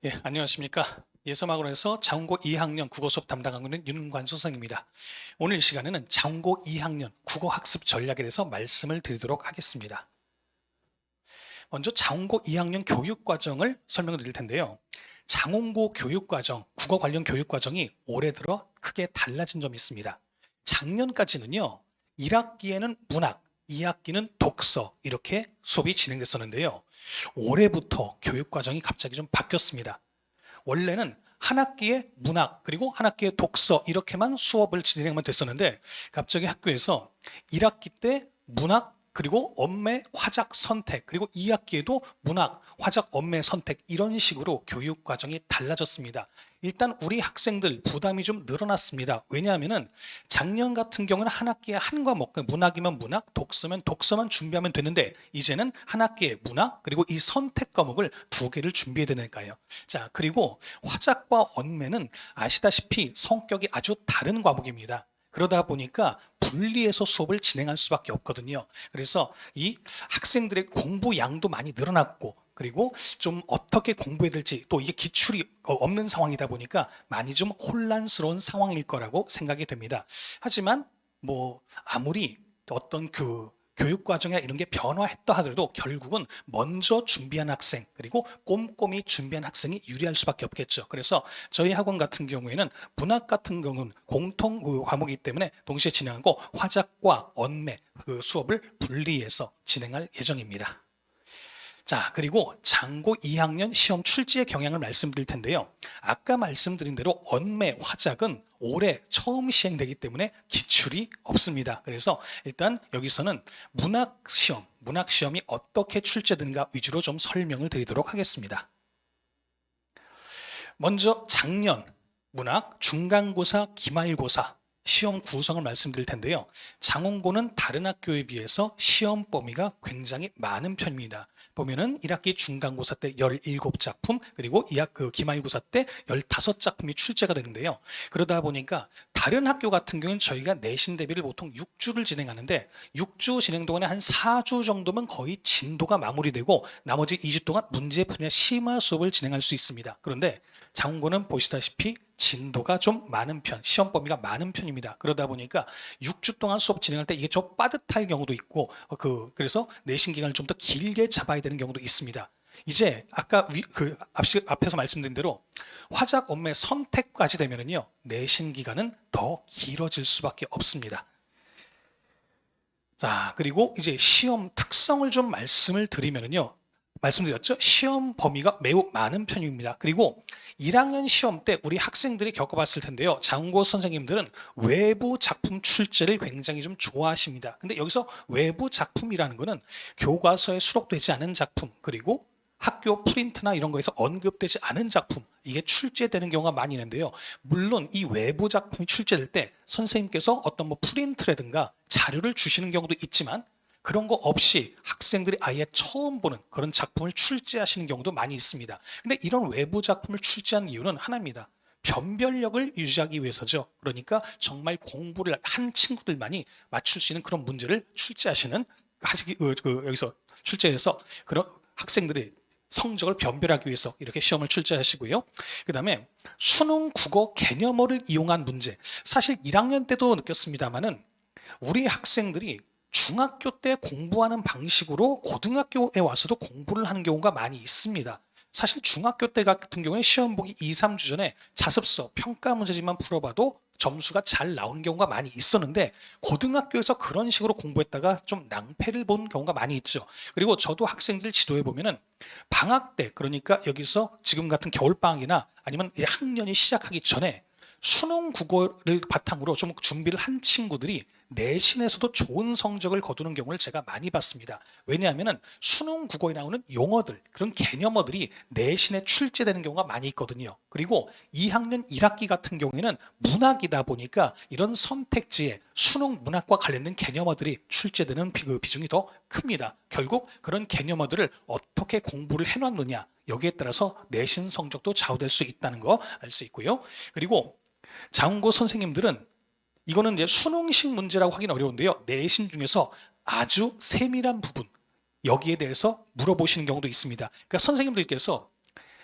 예, 안녕하십니까. 예서막으로해서 장고 2학년 국어 수업 담당하고 있는 윤관수 선생입니다. 오늘 이 시간에는 장고 2학년 국어 학습 전략에 대해서 말씀을 드리도록 하겠습니다. 먼저 장고 2학년 교육 과정을 설명을 드릴 텐데요. 장원고 교육 과정, 국어 관련 교육 과정이 올해 들어 크게 달라진 점이 있습니다. 작년까지는요, 1학기에는 문학, 2학기는 독서 이렇게 수업이 진행됐었는데요. 올해부터 교육 과정이 갑자기 좀 바뀌었습니다. 원래는 한 학기에 문학 그리고 한 학기에 독서 이렇게만 수업을 진행하면 됐었는데 갑자기 학교에서 1학기 때 문학 그리고 언매 화작 선택 그리고 2학기에도 문학 화작 언매 선택 이런 식으로 교육 과정이 달라졌습니다. 일단 우리 학생들 부담이 좀 늘어났습니다. 왜냐하면은 작년 같은 경우는 한 학기에 한 과목, 문학이면 문학, 독서면 독서만 준비하면 되는데 이제는 한 학기에 문학 그리고 이 선택 과목을 두 개를 준비해야 되니까요. 자, 그리고 화작과 언매는 아시다시피 성격이 아주 다른 과목입니다. 그러다 보니까 분리해서 수업을 진행할 수밖에 없거든요. 그래서 이 학생들의 공부 양도 많이 늘어났고 그리고 좀 어떻게 공부해야 될지 또 이게 기출이 없는 상황이다 보니까 많이 좀 혼란스러운 상황일 거라고 생각이 됩니다. 하지만 뭐 아무리 어떤 그 교육 과정이나 이런 게 변화했다 하더라도 결국은 먼저 준비한 학생 그리고 꼼꼼히 준비한 학생이 유리할 수밖에 없겠죠. 그래서 저희 학원 같은 경우에는 문학 같은 경우는 공통 과목이기 때문에 동시에 진행하고 화작과 언매 그 수업을 분리해서 진행할 예정입니다. 자, 그리고 장고 2학년 시험 출제의 경향을 말씀드릴 텐데요. 아까 말씀드린 대로 언매 화작은 올해 처음 시행되기 때문에 기출이 없습니다. 그래서 일단 여기서는 문학 시험이 어떻게 출제되는가 위주로 좀 설명을 드리도록 하겠습니다. 먼저 작년 문학 중간고사, 기말고사 시험 구성을 말씀드릴 텐데요. 장원고는 다른 학교에 비해서 시험 범위가 굉장히 많은 편입니다. 보면은 1학기 중간고사 때 17작품, 그리고 2학 그 기말고사 때 15작품이 출제가 되는데요. 그러다 보니까 다른 학교 같은 경우는 저희가 내신 대비를 보통 6주를 진행하는데 6주 진행 동안에 한 4주 정도면 거의 진도가 마무리되고 나머지 2주 동안 문제 풀이나 심화 수업을 진행할 수 있습니다. 그런데 장고는 보시다시피 진도가 좀 많은 편, 시험 범위가 많은 편입니다. 그러다 보니까 6주 동안 수업 진행할 때 이게 좀 빠듯할 경우도 있고, 그래서 내신 기간을 좀 더 길게 잡아야 되는 경우도 있습니다. 이제 아까 앞에서 말씀드린 대로 화작 업무 선택까지 되면은요, 내신 기간은 더 길어질 수밖에 없습니다. 자, 그리고 이제 시험 특성을 좀 말씀을 드리면은요. 말씀드렸죠? 시험 범위가 매우 많은 편입니다. 그리고 1학년 시험 때 우리 학생들이 겪어봤을 텐데요. 장고 선생님들은 외부 작품 출제를 굉장히 좀 좋아하십니다. 근데 여기서 외부 작품이라는 거는 교과서에 수록되지 않은 작품, 그리고 학교 프린트나 이런 거에서 언급되지 않은 작품, 이게 출제되는 경우가 많이 있는데요. 물론 이 외부 작품이 출제될 때 선생님께서 어떤 뭐 프린트라든가 자료를 주시는 경우도 있지만 그런 거 없이 학생들이 아예 처음 보는 그런 작품을 출제하시는 경우도 많이 있습니다. 근데 이런 외부 작품을 출제하는 이유는 하나입니다. 변별력을 유지하기 위해서죠. 그러니까 정말 공부를 한 친구들만이 맞출 수 있는 그런 문제를 출제하시는 여기서 출제해서 그런 학생들이 성적을 변별하기 위해서 이렇게 시험을 출제하시고요. 그 다음에 수능 국어 개념어를 이용한 문제. 사실 1학년 때도 느꼈습니다만은 우리 학생들이 중학교 때 공부하는 방식으로 고등학교에 와서도 공부를 하는 경우가 많이 있습니다. 사실 중학교 때 같은 경우에 시험 보기 2, 3주 전에 자습서, 평가 문제집만 풀어봐도 점수가 잘 나오는 경우가 많이 있었는데 고등학교에서 그런 식으로 공부했다가 좀 낭패를 본 경우가 많이 있죠. 그리고 저도 학생들 지도해 보면은 방학 때, 그러니까 여기서 지금 같은 겨울방학이나 아니면 학년이 시작하기 전에 수능 국어를 바탕으로 좀 준비를 한 친구들이 내신에서도 좋은 성적을 거두는 경우를 제가 많이 봤습니다. 왜냐하면 수능 국어에 나오는 용어들, 그런 개념어들이 내신에 출제되는 경우가 많이 있거든요. 그리고 2학년 1학기 같은 경우에는 문학이다 보니까 이런 선택지에 수능 문학과 관련된 개념어들이 출제되는 비중이 더 큽니다. 결국 그런 개념어들을 어떻게 공부를 해놨느냐, 여기에 따라서 내신 성적도 좌우될 수 있다는 거 알 수 있고요. 그리고 장고 선생님들은 이거는 이제 수능식 문제라고 하긴 어려운데요. 내신 중에서 아주 세밀한 부분, 여기에 대해서 물어보시는 경우도 있습니다. 그러니까 선생님들께서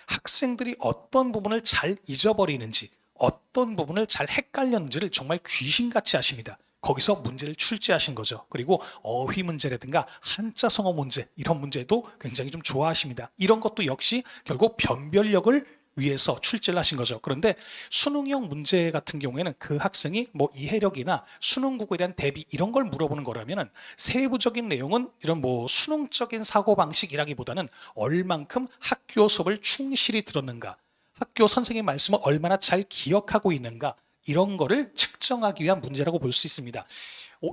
학생들이 어떤 부분을 잘 잊어버리는지, 어떤 부분을 잘 헷갈렸는지를 정말 귀신같이 아십니다. 거기서 문제를 출제하신 거죠. 그리고 어휘 문제라든가 한자 성어 문제, 이런 문제도 굉장히 좀 좋아하십니다. 이런 것도 역시 결국 변별력을 위해서 출제를 하신 거죠. 그런데 수능형 문제 같은 경우에는 그 학생이 뭐 이해력이나 수능 국어에 대한 대비 이런 걸 물어보는 거라면은 세부적인 내용은 이런 뭐 수능적인 사고방식이라기보다는 얼만큼 학교 수업을 충실히 들었는가, 학교 선생님 말씀을 얼마나 잘 기억하고 있는가, 이런 거를 측정하기 위한 문제라고 볼 수 있습니다.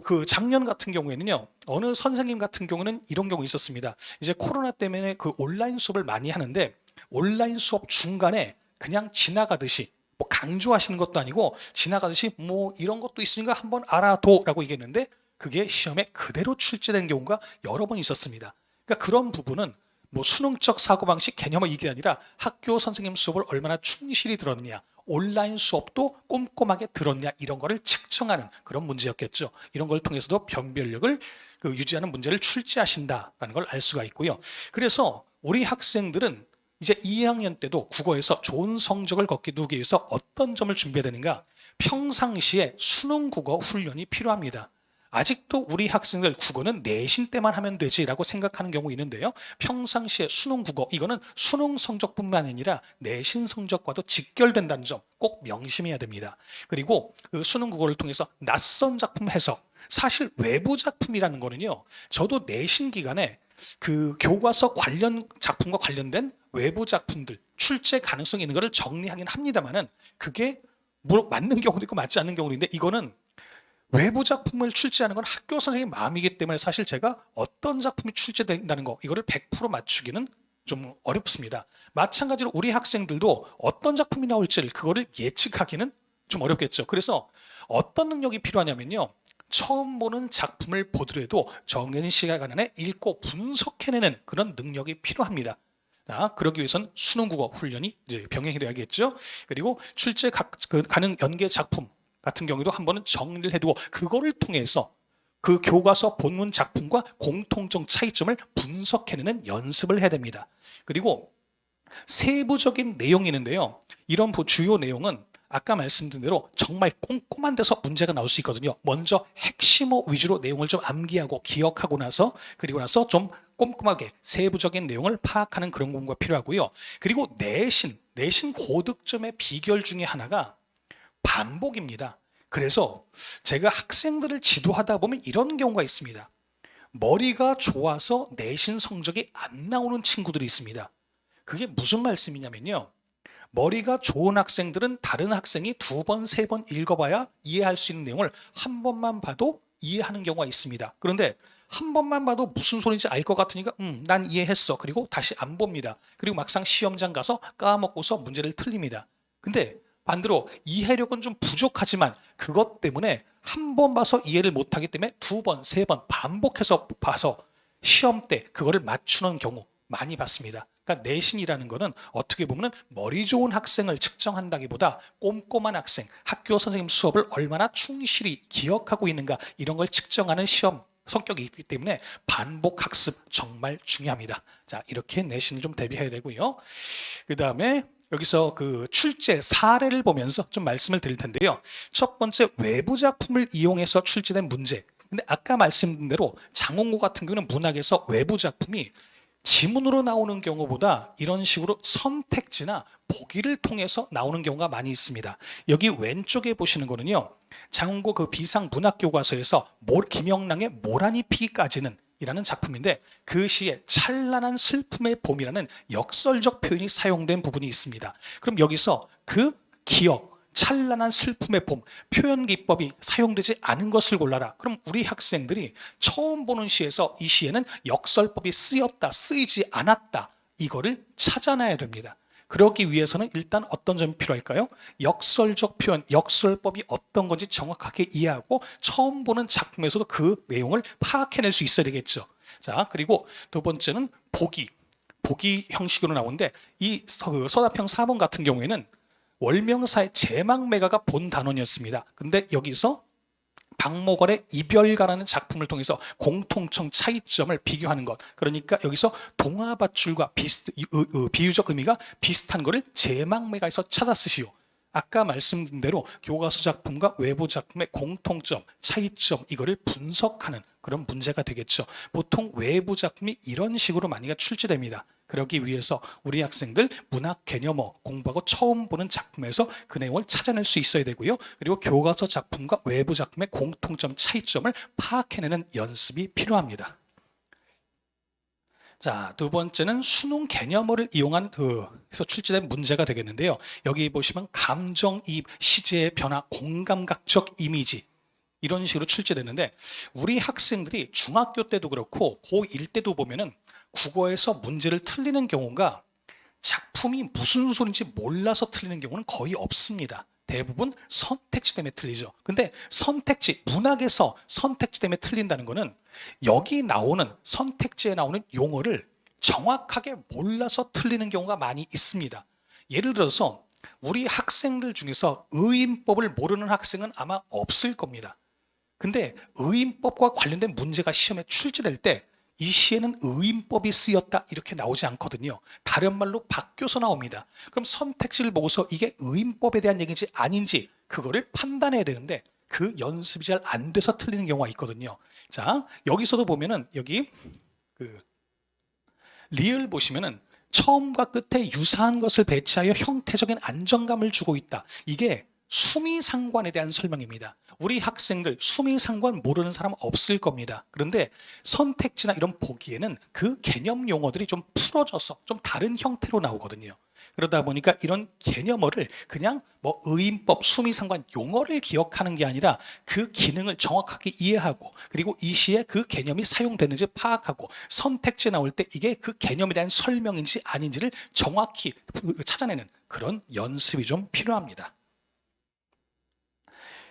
그 작년 같은 경우에는요, 어느 선생님 같은 경우는 이런 경우 있었습니다. 이제 코로나 때문에 그 온라인 수업을 많이 하는데 온라인 수업 중간에 그냥 지나가듯이, 뭐 강조하시는 것도 아니고 지나가듯이 뭐 이런 것도 있으니까 한번 알아둬라고 얘기했는데 그게 시험에 그대로 출제된 경우가 여러 번 있었습니다. 그러니까 그런 부분은 뭐 수능적 사고방식 개념의 이게 아니라 학교 선생님 수업을 얼마나 충실히 들었느냐, 온라인 수업도 꼼꼼하게 들었냐, 이런 거를 측정하는 그런 문제였겠죠. 이런 걸 통해서도 변별력을 유지하는 문제를 출제하신다라는 걸 알 수가 있고요. 그래서 우리 학생들은 이제 2학년 때도 국어에서 좋은 성적을 거두기 위해서 어떤 점을 준비해야 되는가? 평상시에 수능 국어 훈련이 필요합니다. 아직도 우리 학생들 국어는 내신 때만 하면 되지라고 생각하는 경우 있는데요. 평상시에 수능 국어, 이거는 수능 성적뿐만 아니라 내신 성적과도 직결된다는 점 꼭 명심해야 됩니다. 그리고 그 수능 국어를 통해서 낯선 작품 해석, 사실 외부 작품이라는 거는요, 저도 내신 기간에 그 교과서 관련 작품과 관련된 외부 작품들 출제 가능성이 있는 것을 정리하긴 합니다만은 그게 맞는 경우도 있고 맞지 않는 경우도 있는데, 이거는 외부 작품을 출제하는 건 학교 선생님 마음이기 때문에 사실 제가 어떤 작품이 출제된다는 거, 이거를 100% 맞추기는 좀 어렵습니다. 마찬가지로 우리 학생들도 어떤 작품이 나올지를 그거를 예측하기는 좀 어렵겠죠. 그래서 어떤 능력이 필요하냐면요, 처음 보는 작품을 보더라도 정해진 시간 안에 읽고 분석해내는 그런 능력이 필요합니다. 그러기 위해선 수능 국어 훈련이 이제 병행이 돼야겠죠. 그리고 출제 가능 연계 작품 같은 경우도 한 번은 정리를 해두고 그거를 통해서 그 교과서 본문 작품과 공통적 차이점을 분석해내는 연습을 해야 됩니다. 그리고 세부적인 내용이 있는데요, 이런 주요 내용은 아까 말씀드린 대로 정말 꼼꼼한 데서 문제가 나올 수 있거든요. 먼저 핵심어 위주로 내용을 좀 암기하고 기억하고 나서, 그리고 나서 좀 꼼꼼하게 세부적인 내용을 파악하는 그런 공부가 필요하고요. 그리고 내신 고득점의 비결 중에 하나가 반복입니다. 그래서 제가 학생들을 지도하다 보면 이런 경우가 있습니다. 머리가 좋아서 내신 성적이 안 나오는 친구들이 있습니다. 그게 무슨 말씀이냐면요, 머리가 좋은 학생들은 다른 학생이 2번, 3번 읽어봐야 이해할 수 있는 내용을 한 번만 봐도 이해하는 경우가 있습니다. 그런데 한 번만 봐도 무슨 소리인지 알 것 같으니까 난 이해했어. 그리고 다시 안 봅니다. 그리고 막상 시험장 가서 까먹고서 문제를 틀립니다. 근데 반대로 이해력은 좀 부족하지만 그것 때문에 한 번 봐서 이해를 못하기 때문에 2번, 3번 반복해서 봐서 시험 때 그거를 맞추는 경우 많이 봤습니다. 그러니까 내신이라는 거는 어떻게 보면 머리 좋은 학생을 측정한다기보다 꼼꼼한 학생, 학교 선생님 수업을 얼마나 충실히 기억하고 있는가, 이런 걸 측정하는 시험 성격이 있기 때문에 반복 학습 정말 중요합니다. 자, 이렇게 내신을 좀 대비해야 되고요. 그 다음에 여기서 그 출제 사례를 보면서 좀 말씀을 드릴 텐데요. 첫 번째, 외부 작품을 이용해서 출제된 문제. 근데 아까 말씀드린 대로 장원고 같은 경우는 문학에서 외부 작품이 지문으로 나오는 경우보다 이런 식으로 선택지나 보기를 통해서 나오는 경우가 많이 있습니다. 여기 왼쪽에 보시는 거는요, 장원고 그 비상문학교과서에서 김영랑의 모란이 피기까지는 이라는 작품인데, 그 시에 찬란한 슬픔의 봄이라는 역설적 표현이 사용된 부분이 있습니다. 그럼 여기서 그 기억, 찬란한 슬픔의 봄, 표현 기법이 사용되지 않은 것을 골라라. 그럼 우리 학생들이 처음 보는 시에서 이 시에는 역설법이 쓰였다, 쓰이지 않았다, 이거를 찾아놔야 됩니다. 그러기 위해서는 일단 어떤 점이 필요할까요? 역설적 표현, 역설법이 어떤 건지 정확하게 이해하고 처음 보는 작품에서도 그 내용을 파악해낼 수 있어야 되겠죠. 자, 그리고 두 번째는 보기 형식으로 나오는데, 이 서답형 4번 같은 경우에는 월명사의 제막매가가 본 단원이었습니다. 근데 여기서 박목월의 이별가라는 작품을 통해서 공통점 차이점을 비교하는 것. 그러니까 여기서 동화밧줄과 비유적 의미가 비슷한 것을 제망매가에서 찾아 쓰시오. 아까 말씀드린 대로 교과서 작품과 외부 작품의 공통점, 차이점 이거를 분석하는 그런 문제가 되겠죠. 보통 외부 작품이 이런 식으로 많이 출제됩니다. 그러기 위해서 우리 학생들 문학 개념어 공부하고 처음 보는 작품에서 그 내용을 찾아낼 수 있어야 되고요. 그리고 교과서 작품과 외부 작품의 공통점, 차이점을 파악해내는 연습이 필요합니다. 자, 두 번째는 수능 개념어를 이용한 해서 출제된 문제가 되겠는데요. 여기 보시면 감정이입, 시제의 변화, 공감각적 이미지 이런 식으로 출제되는데 우리 학생들이 중학교 때도 그렇고 고1 때도 보면은 국어에서 문제를 틀리는 경우가 작품이 무슨 소리인지 몰라서 틀리는 경우는 거의 없습니다. 대부분 선택지 때문에 틀리죠. 근데 선택지, 문학에서 선택지 때문에 틀린다는 거는 여기 나오는 선택지에 나오는 용어를 정확하게 몰라서 틀리는 경우가 많이 있습니다. 예를 들어서 우리 학생들 중에서 의인법을 모르는 학생은 아마 없을 겁니다. 근데 의인법과 관련된 문제가 시험에 출제될 때 이 시에는 의인법이 쓰였다 이렇게 나오지 않거든요. 다른 말로 바뀌어서 나옵니다. 그럼 선택지를 보고서 이게 의인법에 대한 얘기인지 아닌지 그거를 판단해야 되는데 그 연습이 잘 안 돼서 틀리는 경우가 있거든요. 자, 여기서도 보면은 여기 리을 보시면은 처음과 끝에 유사한 것을 배치하여 형태적인 안정감을 주고 있다. 이게 수미상관에 대한 설명입니다. 우리 학생들 수미상관 모르는 사람 없을 겁니다. 그런데 선택지나 이런 보기에는 그 개념 용어들이 좀 풀어져서 좀 다른 형태로 나오거든요. 그러다 보니까 이런 개념어를 그냥 뭐 의인법, 수미상관 용어를 기억하는 게 아니라 그 기능을 정확하게 이해하고 그리고 이 시에 그 개념이 사용되는지 파악하고 선택지 나올 때 이게 그 개념에 대한 설명인지 아닌지를 정확히 찾아내는 그런 연습이 좀 필요합니다.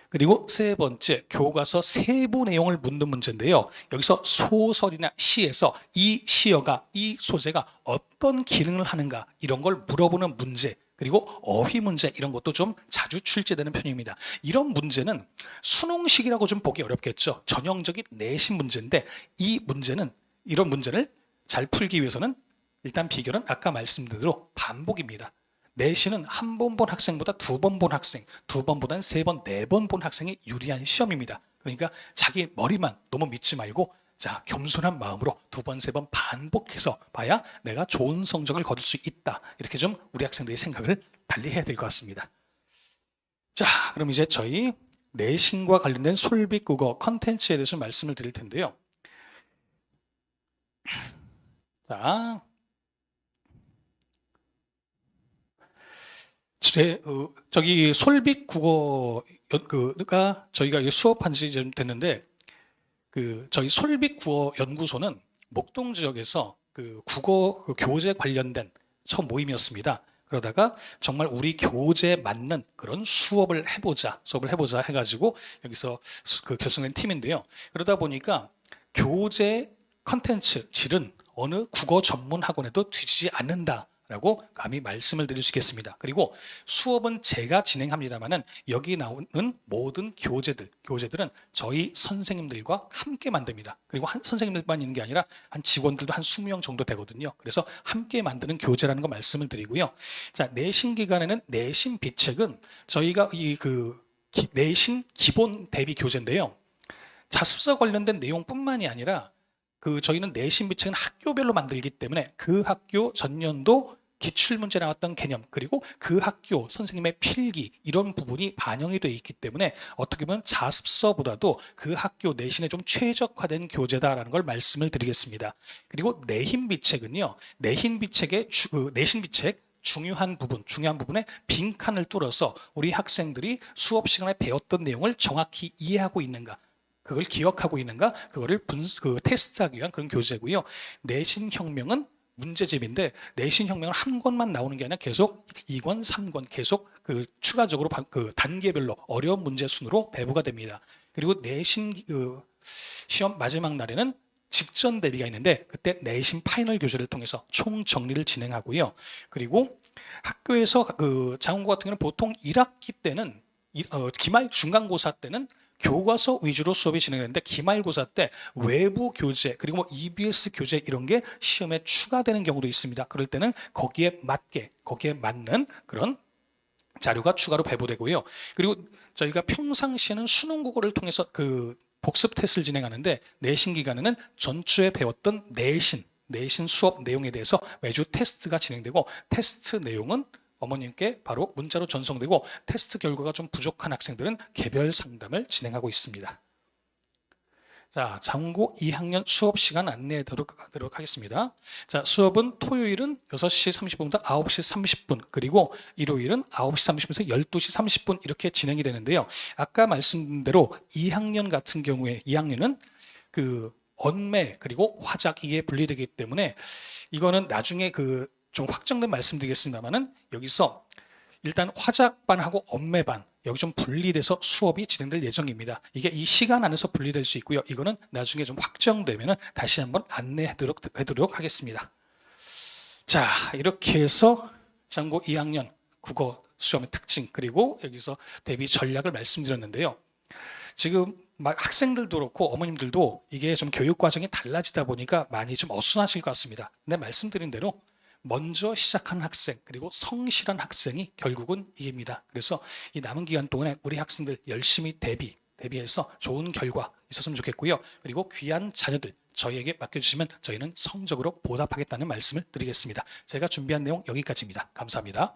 그리고 세 번째, 교과서 세부 내용을 묻는 문제인데요. 여기서 소설이나 시에서 이 시어가, 이 소재가 어떤 기능을 하는가 이런 걸 물어보는 문제, 그리고 어휘 문제 이런 것도 좀 자주 출제되는 편입니다. 이런 문제는 수능식이라고 좀 보기 어렵겠죠. 전형적인 내신 문제인데 이 문제는 이런 문제를 잘 풀기 위해서는 일단 비결은 아까 말씀드린 대로 반복입니다. 내신은 한 번 본 학생보다 두 번 본 학생, 두 번보다는 세 번, 네 번 본 학생이 유리한 시험입니다. 그러니까 자기 머리만 너무 믿지 말고 자, 겸손한 마음으로 두 번, 세 번 반복해서 봐야 내가 좋은 성적을 거둘 수 있다. 이렇게 좀 우리 학생들의 생각을 달리 해야 될 것 같습니다. 자, 그럼 이제 저희 내신과 관련된 솔빅국어 컨텐츠에 대해서 말씀을 드릴 텐데요. 자, 저기 솔빅 국어가 저희가 수업한 지 좀 됐는데 저희 솔빅 국어 연구소는 목동 지역에서 국어 교재 관련된 처음 모임이었습니다. 그러다가 정말 우리 교재에 맞는 그런 수업을 해보자 해가지고 여기서 결성된 팀인데요. 그러다 보니까 교재 컨텐츠 질은 어느 국어 전문 학원에도 뒤지지 않는다. 라고 감히 말씀을 드릴 수 있겠습니다. 그리고 수업은 제가 진행합니다만은 여기 나오는 모든 교재들은 저희 선생님들과 함께 만듭니다. 그리고 한 선생님들만 있는 게 아니라 한 직원들도 한 20명 정도 되거든요. 그래서 함께 만드는 교재라는 거 말씀을 드리고요. 자, 내신 기간에는 내신 비책은 저희가 내신 기본 대비 교재인데요. 자습서 관련된 내용뿐만이 아니라 저희는 내신 비책은 학교별로 만들기 때문에 그 학교 전년도 기출문제 나왔던 개념 그리고 그 학교 선생님의 필기 이런 부분이 반영이 되어 있기 때문에 어떻게 보면 자습서보다도 그 학교 내신에 좀 최적화된 교재다라는 걸 말씀을 드리겠습니다. 그리고 내신 비책은요. 내신 비책의 내신 비책 중요한 부분에 빈칸을 뚫어서 우리 학생들이 수업 시간에 배웠던 내용을 정확히 이해하고 있는가 그걸 기억하고 있는가 그거를 테스트하기 위한 그런 교재고요. 내신혁명은 문제집인데 내신혁명은 한 권만 나오는 게 아니라 계속 2권, 3권 계속 추가적으로 단계별로 어려운 문제 순으로 배부가 됩니다. 그리고 내신 시험 마지막 날에는 직전 대비가 있는데 그때 내신 파이널 교재를 통해서 총 정리를 진행하고요. 그리고 학교에서 장원고 같은 경우는 보통 1학기 때는 기말 중간고사 때는 교과서 위주로 수업이 진행되는데 기말고사 때 외부 교재 그리고 뭐 EBS 교재 이런 게 시험에 추가되는 경우도 있습니다. 그럴 때는 거기에 맞는 그런 자료가 추가로 배부되고요. 그리고 저희가 평상시에는 수능 국어를 통해서 그 복습 테스트를 진행하는데 내신 기간에는 전주에 배웠던 내신 수업 내용에 대해서 매주 테스트가 진행되고 테스트 내용은 어머님께 바로 문자로 전송되고 테스트 결과가 좀 부족한 학생들은 개별 상담을 진행하고 있습니다. 자, 장고 2학년 수업 시간 안내하도록 하겠습니다. 자, 수업은 토요일은 6시 30분부터 9시 30분, 그리고 일요일은 9시 30분에서 12시 30분 이렇게 진행이 되는데요. 아까 말씀드린 대로 2학년 같은 경우에 2학년은 그 언매 그리고 화작 이게 분리되기 때문에 이거는 나중에 그 좀 확정된 말씀드리겠습니다만은 여기서 일단 화작반하고 언매반 여기 좀 분리돼서 수업이 진행될 예정입니다. 이게 이 시간 안에서 분리될 수 있고요. 이거는 나중에 좀 확정되면 다시 한번 안내하도록 하겠습니다. 자, 이렇게 해서 장고 2학년 국어 시험의 특징 그리고 여기서 대비 전략을 말씀드렸는데요. 지금 학생들도 그렇고 어머님들도 이게 좀 교육 과정이 달라지다 보니까 많이 좀 어수선하실 것 같습니다. 근데 말씀드린 대로 먼저 시작하는 학생 그리고 성실한 학생이 결국은 이깁니다. 그래서 이 남은 기간 동안에 우리 학생들 열심히 대비해서 좋은 결과 있었으면 좋겠고요. 그리고 귀한 자녀들 저희에게 맡겨주시면 저희는 성적으로 보답하겠다는 말씀을 드리겠습니다. 제가 준비한 내용 여기까지입니다. 감사합니다.